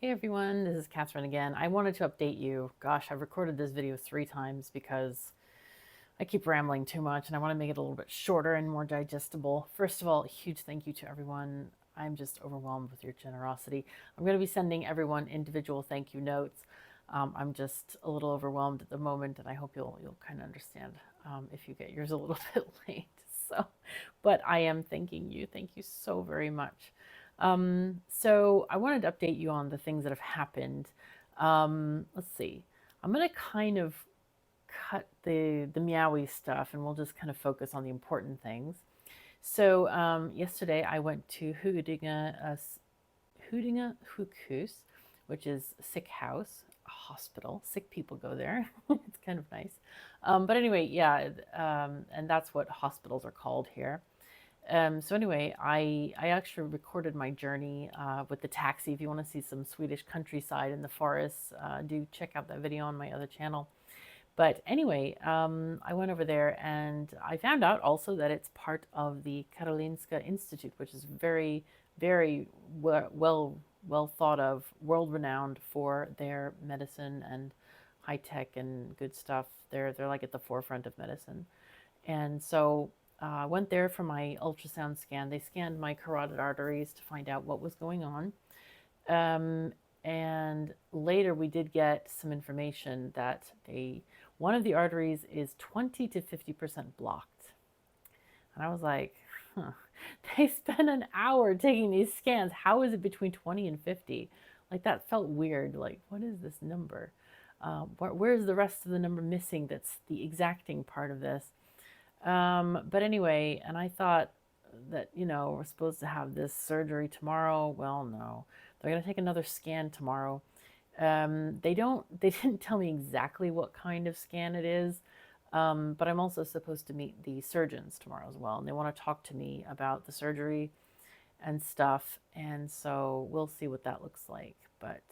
Hey everyone, this is Catherine again. I wanted to update you. Gosh, I've recorded this video 3 times because I keep rambling too much and I want to make it a little bit shorter and more digestible. First of all, a huge thank you to everyone. I'm just overwhelmed with your generosity. I'm going to be sending everyone individual thank you notes. I'm just a little overwhelmed at the moment, and I hope you'll kind of understand if you get yours a little bit late. So, but I am thanking you. Thank you so very much. So I wanted to update you on the things that have happened. Let's see. I'm going to kind of cut the meowy stuff, and we'll just kind of focus on the important things. So yesterday I went to Huddinge sjukhus, which is a sick house, a hospital. Sick people go there. It's kind of nice. But anyway, yeah, and that's what hospitals are called here. So anyway, I actually recorded my journey with the taxi. If you want to see some Swedish countryside in the forests, do check out that video on my other channel. But anyway, I went over there and I found out also that it's part of the Karolinska Institute, which is very, very well thought of, world renowned for their medicine and high tech and good stuff. They're like at the forefront of medicine. And so I went there for my ultrasound scan. They scanned my carotid arteries to find out what was going on. Um, and later we did get some information that one of the arteries is 20 to 50% blocked. And I was like, huh. They spent an hour taking these scans. How is it between 20 and 50? Like, that felt weird. Like, what is this number? Where's the rest of the number missing that's the exacting part of this? But anyway, and I thought that, we're supposed to have this surgery tomorrow. Well, no, they're going to take another scan tomorrow. They didn't tell me exactly what kind of scan it is. But I'm also supposed to meet the surgeons tomorrow as well. And they want to talk to me about the surgery and stuff. And so we'll see what that looks like. But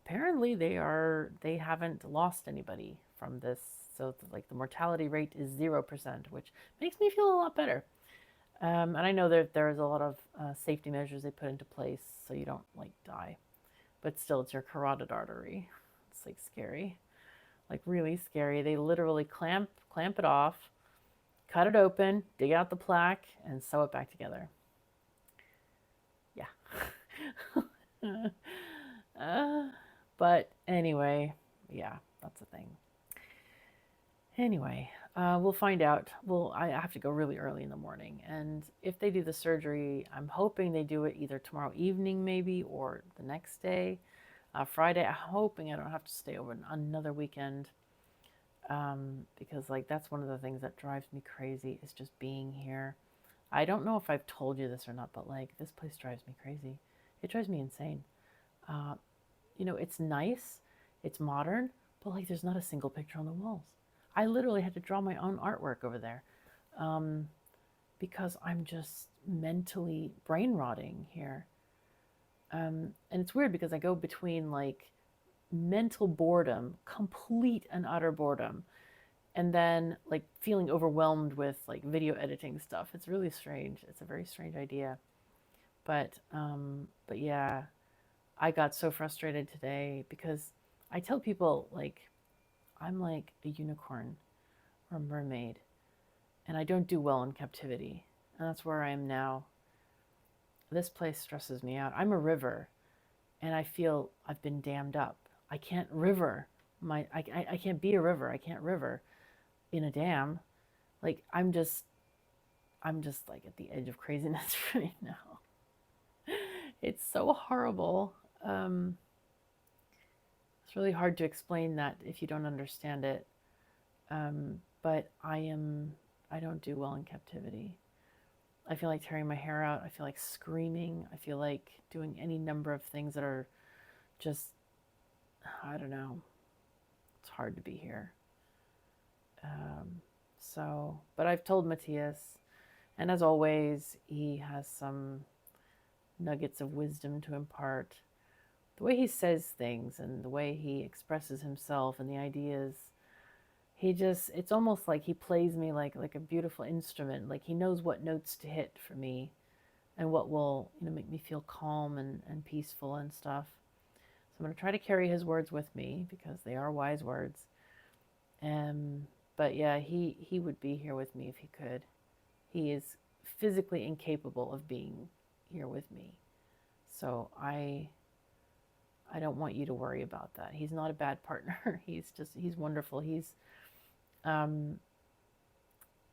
apparently they haven't lost anybody from this. So like the mortality rate is 0%, which makes me feel a lot better. And I know that there's a lot of safety measures they put into place so you don't like die. But still, it's your carotid artery. It's like scary, like really scary. They literally clamp it off, cut it open, dig out the plaque, and sew it back together. Yeah. But anyway, yeah, that's the thing. Anyway, we'll find out. I have to go really early in the morning, and if they do the surgery, I'm hoping they do it either tomorrow evening, maybe, or the next day, Friday. I'm hoping I don't have to stay over another weekend, because like that's one of the things that drives me crazy is just being here. I don't know if I've told you this or not, but like this place drives me crazy. It drives me insane. Uh, it's nice, it's modern, but like there's not a single picture on the walls. I literally had to draw my own artwork over there, um, because I'm just mentally brain rotting here. And it's weird because I go between like mental boredom, complete and utter boredom, and then like feeling overwhelmed with like video editing stuff. It's really strange. It's a very strange idea. But yeah, I got so frustrated today because I tell people like I'm like a unicorn or a mermaid, and I don't do well in captivity. And that's where I am now. This place stresses me out. I'm a river, and I feel I've been dammed up. I can't river. I can't be a river. I can't river in a dam. Like I'm just like at the edge of craziness right now. It's so horrible. It's really hard to explain that if you don't understand it. But I don't do well in captivity. I feel like tearing my hair out. I feel like screaming. I feel like doing any number of things that are just, I don't know. It's hard to be here. But I've told Matthias, and as always, he has some nuggets of wisdom to impart. The way he says things and the way he expresses himself and the ideas, it's almost like he plays me like a beautiful instrument. Like he knows what notes to hit for me and what will make me feel calm and peaceful and stuff. I'm going to try to carry his words with me because they are wise words. But yeah, he would be here with me if he could. He is physically incapable of being here with me. So I don't want you to worry about that. He's not a bad partner. He's wonderful. Um,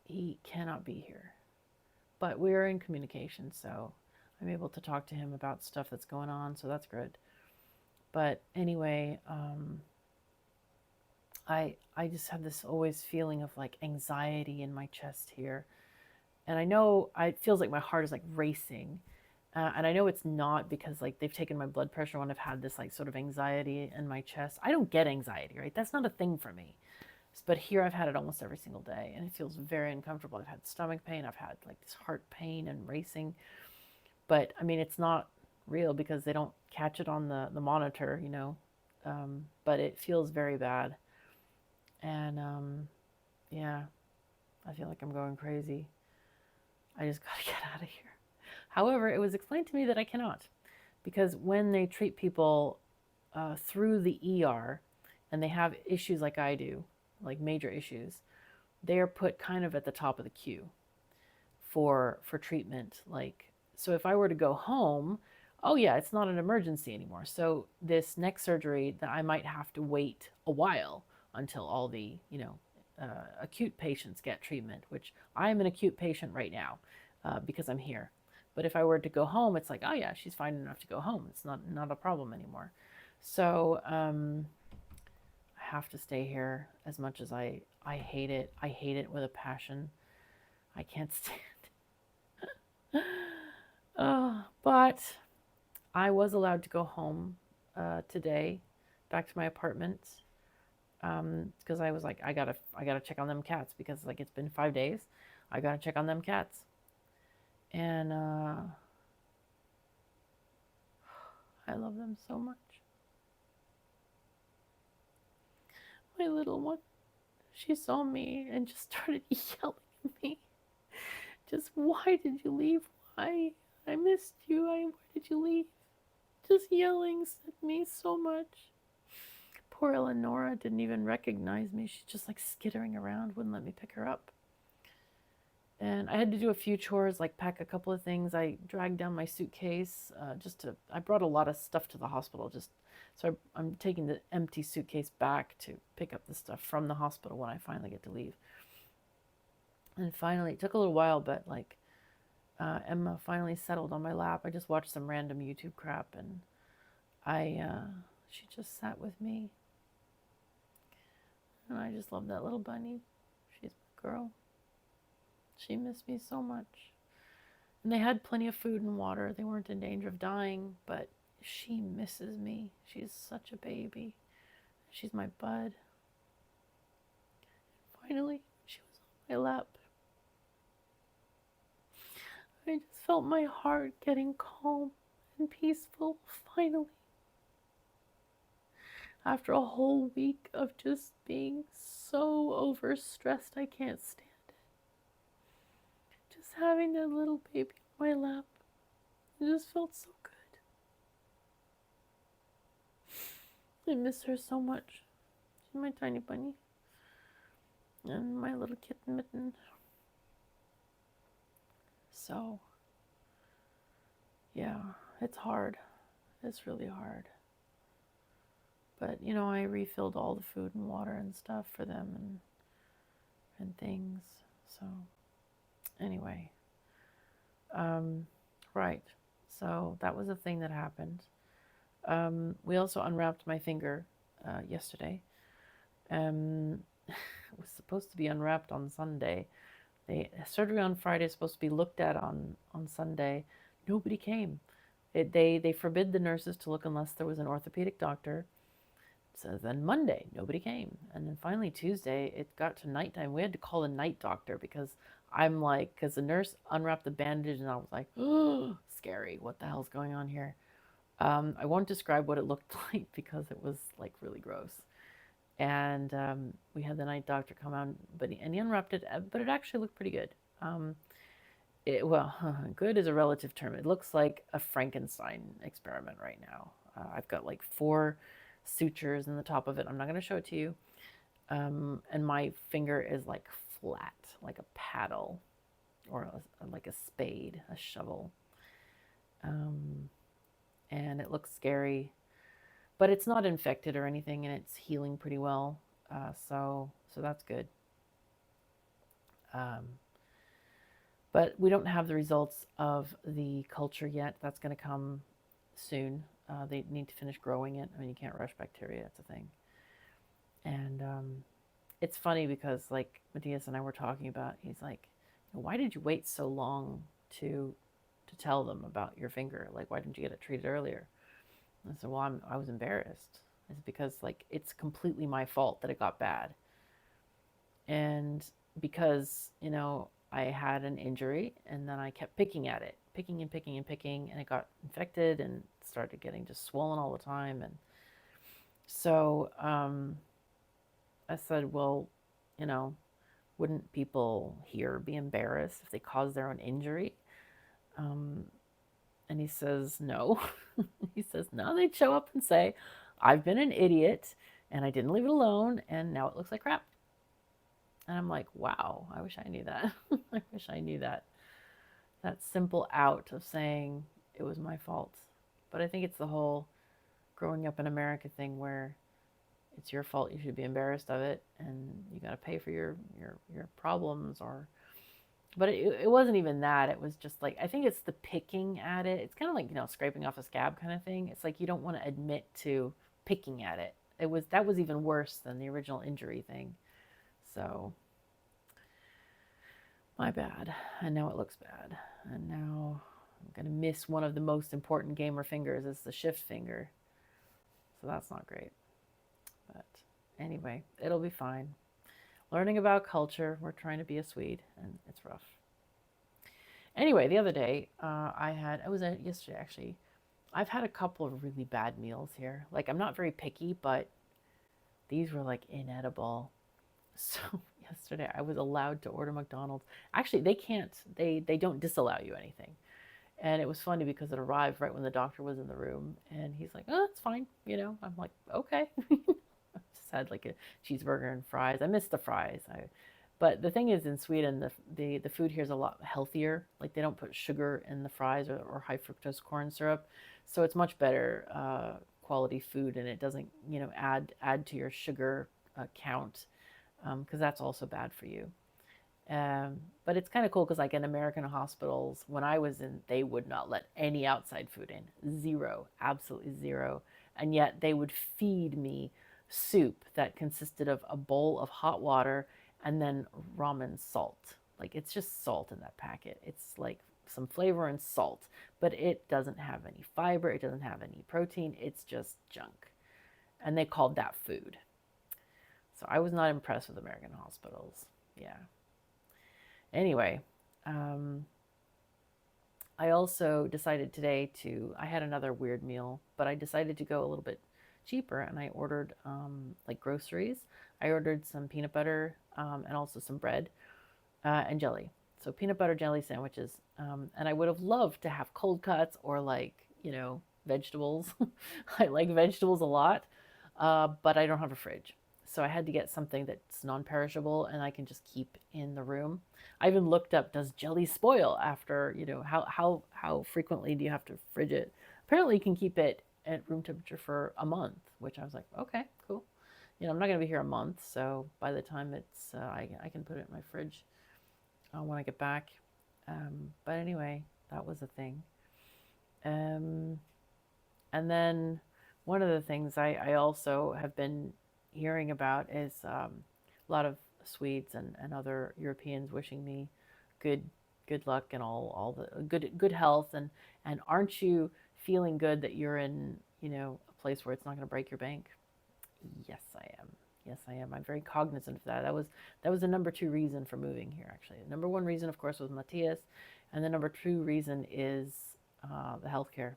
he cannot be here. But we're in communication, so I'm able to talk to him about stuff that's going on, so that's good. But anyway, I just have this always feeling of like anxiety in my chest here. And I know it feels like my heart is like racing. And I know it's not because like they've taken my blood pressure when I've had this like sort of anxiety in my chest. I don't get anxiety, right? That's not a thing for me. But here I've had it almost every single day and it feels very uncomfortable. I've had stomach pain, I've had like this heart pain and racing. But I mean, it's not real because they don't catch it on the monitor, you know. But it feels very bad. And yeah, I feel like I'm going crazy. I just got to get out of here. However, it was explained to me that I cannot because when they treat people through the ER and they have issues like I do, like major issues, they are put kind of at the top of the queue for treatment. Like, so if I were to go home, oh yeah, it's not an emergency anymore. So this next surgery that I might have to wait a while until all the, acute patients get treatment, which I'm an acute patient right now because I'm here. But if I were to go home, it's like, oh yeah, she's fine enough to go home. It's not a problem anymore. So I have to stay here as much as I hate it. I hate it with a passion. I can't stand it. But I was allowed to go home today, back to my apartment, because I was like, I gotta check on them cats because like it's been 5 days. I gotta check on them cats, and I love them so much. My little one, she saw me and just started yelling at me. Just, why did you leave? Why? I missed you. Why did you leave? Just yelling at me so much. Poor Eleonora didn't even recognize me. She's just like skittering around, wouldn't let me pick her up. And I had to do a few chores, like pack a couple of things. I dragged down my suitcase I brought a lot of stuff to the hospital so I'm taking the empty suitcase back to pick up the stuff from the hospital when I finally get to leave. And finally, it took a little while, but like Emma finally settled on my lap. I just watched some random YouTube crap and she just sat with me. And I just love that little bunny. She's my girl. She missed me so much. And they had plenty of food and water. They weren't in danger of dying, but she misses me. She's such a baby. She's my bud. Finally, she was on my lap. I just felt my heart getting calm and peaceful, finally. After a whole week of just being so overstressed, I can't stand it. Just having that little baby on my lap, it just felt so good. I miss her so much. She's my tiny bunny. And my little kitten mitten. So, yeah, it's hard. It's really hard. But, I refilled all the food and water and stuff for them and things. So, anyway. Right. So, that was a thing that happened. We also unwrapped my finger yesterday. It was supposed to be unwrapped on Sunday. Surgery on Friday is supposed to be looked at on Sunday. Nobody came. They forbid the nurses to look unless there was an orthopedic doctor. So then Monday, nobody came. And then finally Tuesday, it got to nighttime. We had to call a night doctor because because the nurse unwrapped the bandage and I was like, oh, scary. What the hell's going on here? I won't describe what it looked like because it was like really gross. And we had the night doctor come out, and he unwrapped it, but it actually looked pretty good. Well, good is a relative term. It looks like a Frankenstein experiment right now. I've got like 4 sutures in the top of it. I'm not going to show it to you. And my finger is like flat, like a paddle or like a spade, a shovel. Um, and it looks scary, but it's not infected or anything, and it's healing pretty well. So that's good. Um, but we don't have the results of the culture yet. That's going to come soon. They need to finish growing it. I mean, you can't rush bacteria. It's a thing. And it's funny because like Matthias and I were talking about, he's like, why did you wait so long to tell them about your finger? Like, why didn't you get it treated earlier? And I said, well, I was embarrassed. It's because like it's completely my fault that it got bad, and because I had an injury and then I kept picking at it, picking and picking and picking, and it got infected and started getting just swollen all the time. And so I said, well, you know, wouldn't people here be embarrassed if they caused their own injury? Um, and he says, no. He says, no, they'd show up and say, I've been an idiot and I didn't leave it alone and now it looks like crap. And I'm like, wow, I wish I knew that. I wish I knew that. That simple out of saying it was my fault. But I think it's the whole growing up in America thing where it's your fault, you should be embarrassed of it, and you got to pay for your problems. Or but it wasn't even that. It was just like, I think it's the picking at it. It's kind of like scraping off a scab kind of thing. It's like you don't want to admit to picking at it. That was even worse than the original injury thing. So my bad. And now it looks bad. And now I'm gonna miss one of the most important gamer fingers. It's the shift finger. So that's not great. But anyway, it'll be fine. Learning about culture. We're trying to be a Swede, and it's rough. Anyway, the other day, I was yesterday actually. I've had a couple of really bad meals here. Like, I'm not very picky, but these were like inedible. So yesterday I was allowed to order McDonald's. Actually, they can't. They don't disallow you anything. And it was funny because it arrived right when the doctor was in the room, and he's like, "Oh, it's fine." I'm like, "Okay." I just had like a cheeseburger and fries. I missed the fries. But the thing is, in Sweden, the food here is a lot healthier. Like they don't put sugar in the fries or high fructose corn syrup, so it's much better quality food, and it doesn't add to your sugar count, because that's also bad for you. But it's kind of cool because, like in American hospitals, when I was in, they would not let any outside food in. Zero, absolutely zero. And yet they would feed me soup that consisted of a bowl of hot water and then ramen salt. Like it's just salt in that packet. It's like some flavor and salt, but it doesn't have any fiber, it doesn't have any protein, it's just junk. And they called that food. So I was not impressed with American hospitals. Yeah. Anyway, um, I also decided today I had another weird meal, but I decided to go a little bit cheaper and I ordered like groceries. I ordered some peanut butter and also some bread and jelly. So peanut butter jelly sandwiches. And I would have loved to have cold cuts or like, vegetables. I like vegetables a lot, but I don't have a fridge. So I had to get something that's non-perishable and I can just keep in the room. I even looked up, does jelly spoil after, how frequently do you have to fridge it? Apparently you can keep it at room temperature for a month, which I was like, okay, cool. I'm not going to be here a month, so by the time I can put it in my fridge when I get back. But anyway, that was a thing. Um, and then one of the things I also have been hearing about is a lot of Swedes and other Europeans wishing me good good luck and all the good health, and aren't you feeling good that you're in a place where it's not going to break your bank? Yes, I am. Yes, I am. I'm very cognizant of that. That was the number 2 reason for moving here. Actually, the number 1 reason, of course, was Matthias, and the number 2 reason is the healthcare.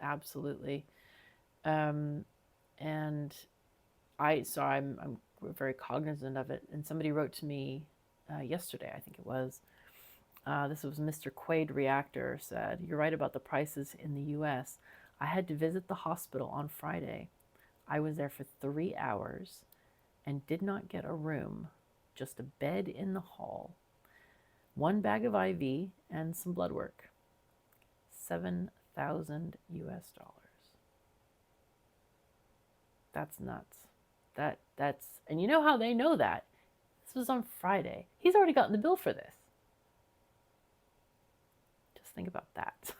Absolutely. Um, and I'm very cognizant of it. And somebody wrote to me yesterday, I think it was, This was Mr. Quaid Reactor said, "You're right about the prices in the US. I had to visit the hospital on Friday. I was there for 3 hours and did not get a room, just a bed in the hall, one bag of IV, and some blood work. 7,000 US dollars. That's nuts. That's and you know how they know that? This was on Friday. He's already gotten the bill for this. Just think about that.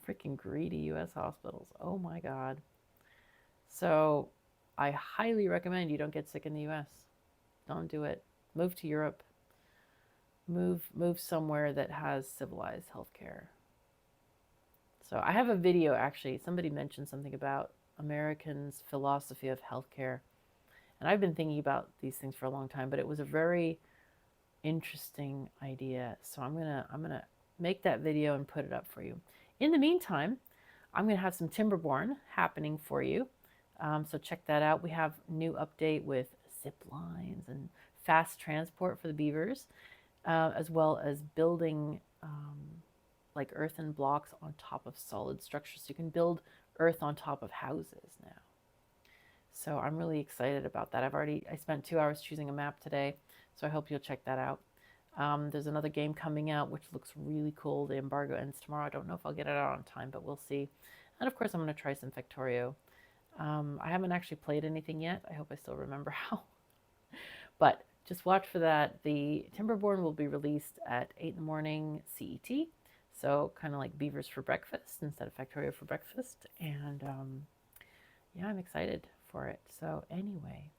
Freaking greedy US hospitals. Oh my God. So I highly recommend you don't get sick in the US. Don't do it. Move to Europe. Move somewhere that has civilized healthcare. So I have a video actually. Somebody mentioned something about Americans' philosophy of healthcare. And I've been thinking about these things for a long time, but it was a very interesting idea. So I'm gonna make that video and put it up for you. In the meantime, I'm gonna have some Timberborn happening for you. So check that out. We have new update with zip lines and fast transport for the beavers, as well as building like earthen blocks on top of solid structures. So you can build earth on top of houses now. So I'm really excited about that. I spent 2 hours choosing a map today, so I hope you'll check that out. There's another game coming out which looks really cool. The embargo ends tomorrow. I don't know if I'll get it out on time, but we'll see. And of course, I'm going to try some Factorio. I haven't actually played anything yet. I hope I still remember how. But just watch for that. The Timberborn will be released at 8 in the morning CET. So kind of like beavers for breakfast instead of Factorio for breakfast. And yeah, I'm excited for it. So anyway,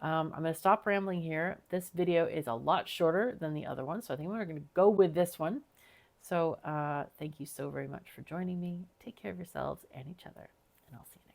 I'm going to stop rambling here. This video is a lot shorter than the other one, so I think we're going to go with this one. So thank you so very much for joining me. Take care of yourselves and each other, and I'll see you next time.